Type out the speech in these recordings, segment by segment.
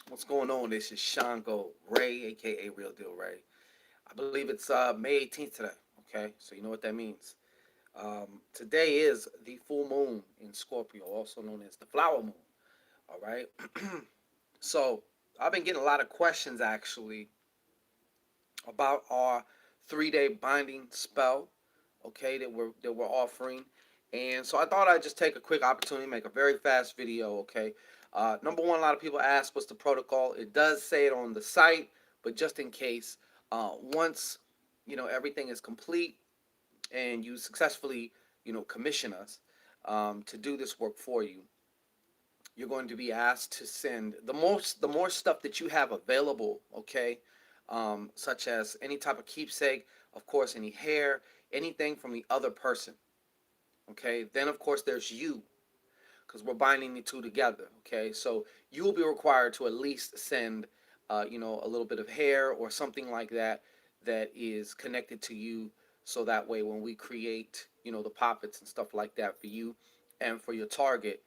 What's going on? This is ShanGO Ray, aka Real Deal Ray. I believe it's May 18th today. Okay, so you know what that means. Today is the full moon in Scorpio, also known as the flower moon. All right. So I've been getting a lot of questions actually about our 3-day binding spell. Okay, that we're offering, and so I thought I'd just take a quick opportunity to make a very fast video. Okay, number one, a lot of people ask what's the protocol. It does say it on the site, but just in case, once everything is complete and you successfully commission us to do this work for you, you're going to be asked to send the more stuff that you have available. Okay, such as any type of keepsake, of course, any hair, anything from the other person. Okay, then of course there's you, because we're binding the two together. Okay, so you will be required to at least send, a little bit of hair or something like that that is connected to you, so that way when we create, the poppets and stuff like that for you and for your target,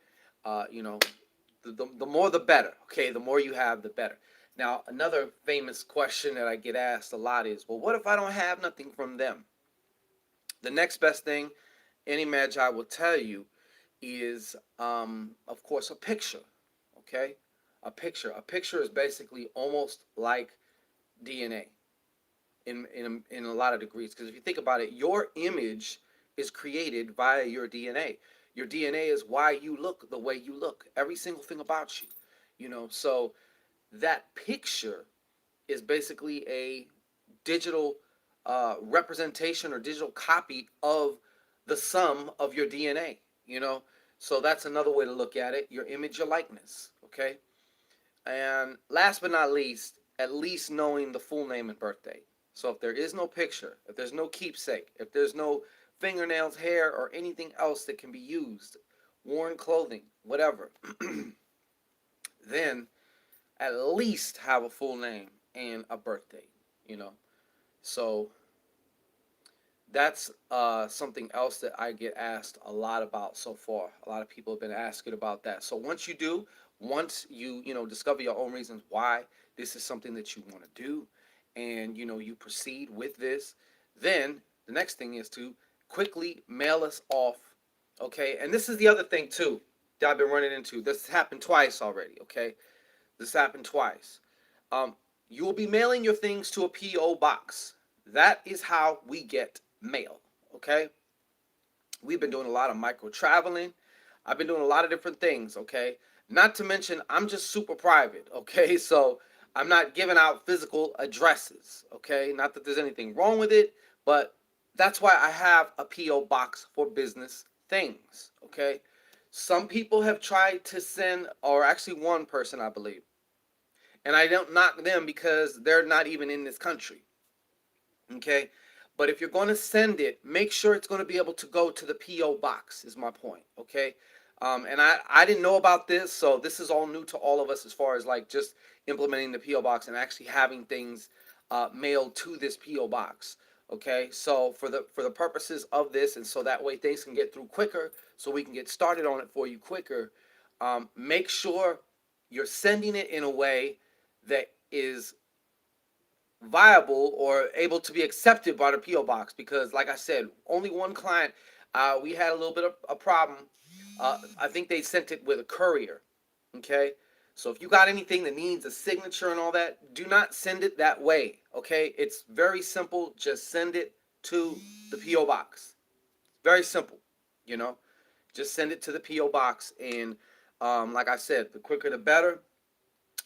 you know, the more the better. Okay, the more you have, the better. Now, another famous question that I get asked a lot is, well, what if I don't have nothing from them? The next best thing any magi will tell you is, of course, a picture. Okay, a picture. A picture is basically almost like DNA in a lot of degrees. Because if you think about it, your image is created via your DNA. Your DNA is why you look the way you look. Every single thing about you. So that picture is basically a digital representation or digital copy of the sum of your DNA. So that's another way to look at it. Your image, your likeness. Okay. And last but not least, at least knowing the full name and birthday. So if there is no picture, if there's no keepsake, if there's no fingernails, hair, or anything else that can be used, worn clothing, whatever, then at least have a full name and a birthday. You know. So that's something else that I get asked a lot about so far. A lot of people have been asking about that. So once you discover your own reasons why this is something that you want to do, and you proceed with this, then the next thing is to quickly mail us off. Okay, and this is the other thing too that I've been running into. This happened twice already. Okay, this happened twice. Um, you will be mailing your things to a PO box. That is how we get mail. Okay, we've been doing a lot of micro traveling. I've been doing a lot of different things. Okay, not to mention I'm just super private. Okay, so I'm not giving out physical addresses. Okay, not that there's anything wrong with it, but that's why I have a PO box for business things. Okay, some people have tried to send, or actually one person I believe, and I don't knock them because they're not even in this country. Okay, but if you're going to send it, make sure it's going to be able to go to the PO box, is my point. Okay, and I didn't know about this, so this is all new to all of us as far as like just implementing the PO box and actually having things mailed to this PO box. Okay, so for the purposes of this, and so that way things can get through quicker, so we can get started on it for you quicker. Make sure you're sending it in a way that is viable or able to be accepted by the PO box, because like I said, only one client, we had a little bit of a problem. I think they sent it with a courier. Okay, so if you got anything that needs a signature and all that, do not send it that way. Okay, it's very simple. Just send it to the PO box. Very simple. you know just send it to the PO box, and like I said, the quicker the better.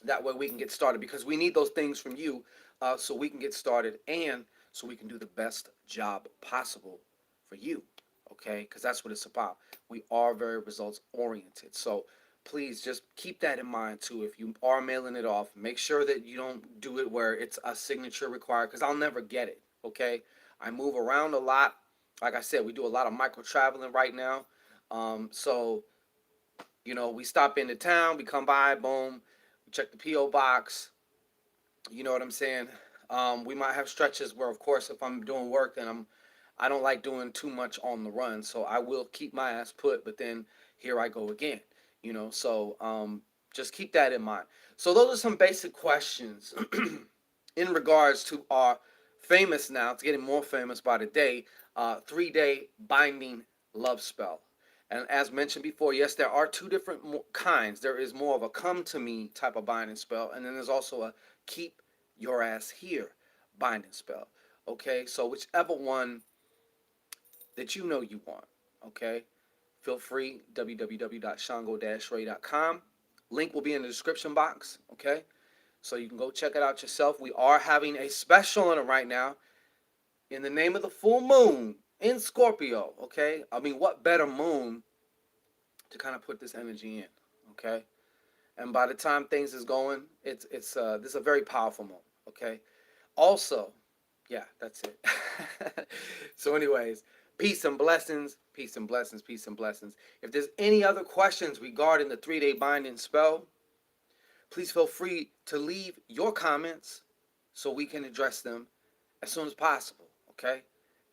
That way we can get started, because we need those things from you, so we can get started, and so we can do the best job possible for you. Okay, because that's what it's about. We are very results oriented, so please just keep that in mind too. If you are mailing it off, make sure that you don't do it where it's a signature required, because I'll never get it. Okay, I move around a lot. Like I said, we do a lot of micro traveling right now. So we stop into town, we come by, boom, we check the PO box. You know what I'm saying? We might have stretches where, of course, if I'm doing work, then I don't like doing too much on the run, so I will keep my ass put. But then here I go again. So Just keep that in mind. So those are some basic questions in regards to our famous now. It's getting more famous by the day. 3-day binding love spell. And as mentioned before, yes, there are two different kinds. There is more of a come to me type of binding spell, and then there's also a keep your ass here binding spell. Okay, so whichever one that you know you want. Okay, feel free, www.shango-ray.com. Link will be in the description box. Okay, so you can go check it out yourself. We are having a special on it right now in the name of the full moon in Scorpio. Okay, I mean, what better moon to kind of put this energy in? Okay, and by the time things is going, it's this is a very powerful moment. Okay, also, yeah, that's it. So, anyways, peace and blessings, peace and blessings, peace and blessings. If there's any other questions regarding the 3-day binding spell, please feel free to leave your comments so we can address them as soon as possible. Okay?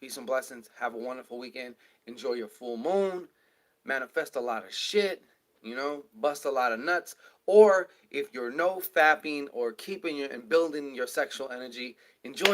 Peace and blessings. Have a wonderful weekend. Enjoy your full moon. Manifest a lot of shit. Bust a lot of nuts. Or if you're no fapping or keeping your and building your sexual energy, enjoy